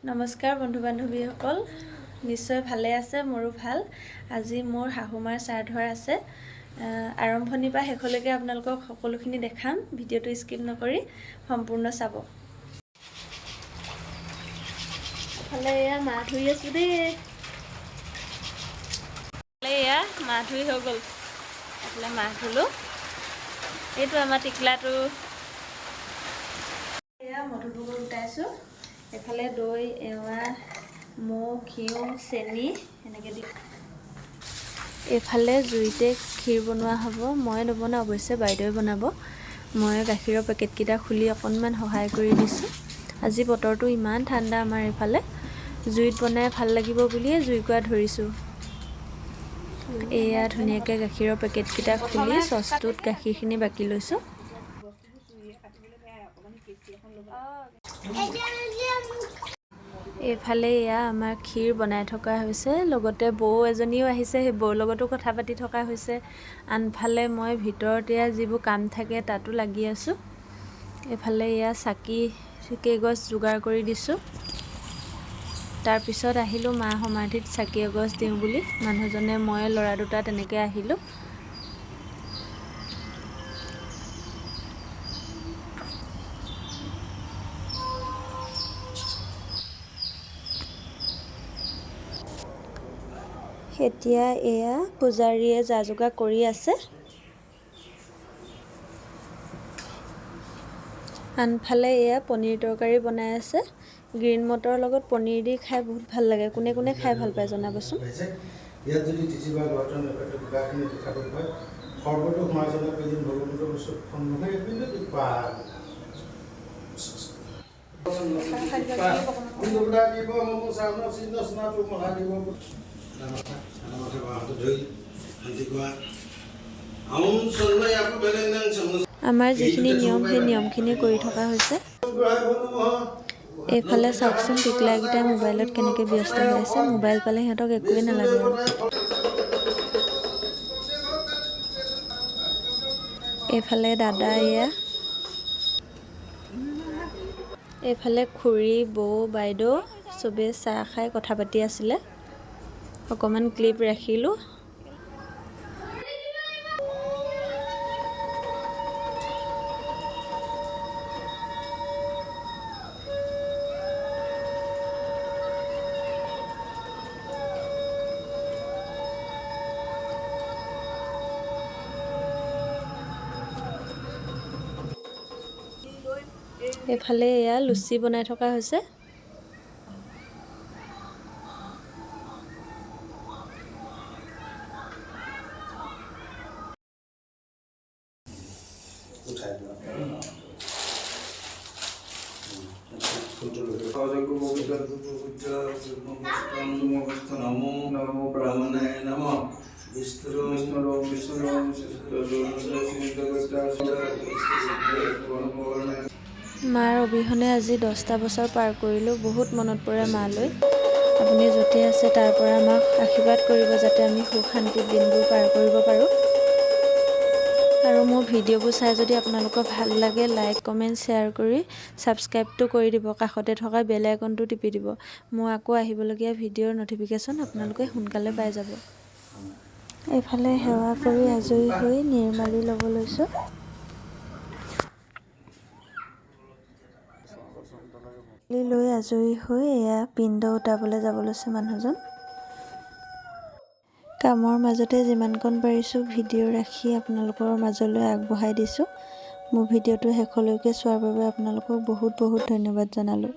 নমস্কাৰ বন্ধু বান্ধৱীসকল, নিশ্চয় ভালে আছে। মোৰো ভাল। আজি মোৰ শাহুমাৰ শ্ৰাদ্ধৰ আছে। আৰম্ভণিৰ পৰা শেষলৈকে আপোনালোকক সকলোখিনি দেখাম। ভিডিঅ'টো স্কিপ নকৰি সম্পূৰ্ণ চাব। ফালে এয়া মাহ ধুই আছোঁ দেই। এয়া মাহ ধুই হৈ গ'ল। এইফালে মাহ ধুলোঁ। এইটো আমাৰ টিকলাটো। এয়া মধুটোকো গোটাইছোঁ। এফালে দৈ, এৱা, মৌ, ঘিউ, চেনি এনেকৈ দি। এইফালে জুইতে ক্ষীৰ বনোৱা হ'ব। মই নবনাওঁ অৱশ্যে, বাইদেৱে বনাব। মই গাখীৰৰ পেকেটকেইটা খুলি অকণমান সহায় কৰি দিছোঁ। আজি বতৰটো ইমান ঠাণ্ডা আমাৰ এইফালে। জুইত বনাই ভাল লাগিব বুলিয়ে জুইকুৰা ধৰিছোঁ। এয়া ধুনীয়াকৈ গাখীৰৰ পেকেটকেইটা খুলি চচটোত গাখীৰখিনি বাকি লৈছোঁ। এইফালে এয়া আমাৰ ক্ষীৰ বনাই থকা হৈছে। লগতে বৌ এজনীও আহিছে, সেই বৌৰ লগতো কথা পাতি থকা হৈছে। আনফালে মই ভিতৰত এয়া যিবোৰ কাম থাকে তাতো লাগি আছোঁ। এইফালে এয়া চাকি কেইগছ যোগাৰ কৰি দিছোঁ। তাৰপিছত আহিলোঁ মা সমাধিত চাকি এগছ দিওঁ বুলি। মানুহজনে মই ল'ৰা দুটা তেনেকৈ আহিলোঁ। এতিয়া এয়া পূজাৰীয়ে যা যোগাৰ কৰি আছে। আনফালে এয়া পনীৰ তৰকাৰী বনাই আছে। গ্ৰীণ মটৰৰ লগত পনীৰ দি খাই বহুত ভাল লাগে। কোনে কোনে খাই ভাল পায় জনাবচোন। ইয়াত যদি টিচিবা লটন এফেক্টৰ কিবাখিনি দেখাব হয়, সৰ্বতো সমাজনে পেদিন ভগৱন্ত বস্তুখন নহয় কিন্তু পা দুটা দিব মম সামনে চিহ্ন স্নাটো মহা দিব নামতে বাহাদুর ধই শান্তি কোৱা আউন সন্ময় আপু বেলেনং সমস। আমাৰ যিখিনি নিয়ম সেই নিয়মখিনি কৰি থকা হৈছে। এইফালে চাওকচোন টিকলাকেইটাই মোবাইলত কেনেকৈ ব্যস্ত হৈ আছে। মোবাইল পালে সিহঁতক একোৱেই নালাগে আৰু। এইফালে দাদা এয়া, এইফালে খুৰী, বৌ, বাইদেউ চবেই চাহ খাই কথা পাতি আছিলে। অকণমান ক্লিপ ৰাখিলোঁ। এইফালে এয়া লুচি বনাই থকা হৈছে। মাৰ অবিহনে আজি 10টা বছৰ পাৰ কৰিলোঁ। বহুত মনত পৰে মালৈ। আপুনি য'তে আছে তাৰ পৰা আমাক আশীৰ্বাদ কৰিব যাতে আমি সুখ শান্তিত দিনবোৰ পাৰ কৰিব পাৰোঁ। আৰু মোৰ ভিডিঅ'বোৰ চাই যদি আপোনালোকৰ ভাল লাগে, লাইক, কমেণ্ট, শ্বেয়াৰ কৰি ছাবস্ক্ৰাইবটো কৰি দিব। কাষতে থকা বেল আইকনটো টিপি দিব। মোৰ আকৌ আহিবলগীয়া ভিডিঅ'ৰ ন'টিফিকেশ্যন আপোনালোকে সোনকালে পাই যাব। এইফালে সেৱা কৰি আজৰি হৈ নিৰ্মালি ল'ব লৈছোঁ। লৈ আজৰি হৈ এয়া পিণ্ড উটাবলৈ যাব লৈছে মানুহজন। কামৰ মাজতে যিমানকণ পাৰিছোঁ ভিডিঅ' ৰাখি আপোনালোকৰ মাজলৈ আগবঢ়াই দিছোঁ। মোৰ ভিডিঅ'টো শেষলৈকে চোৱাৰ বাবে আপোনালোকক বহুত বহুত ধন্যবাদ জনালোঁ।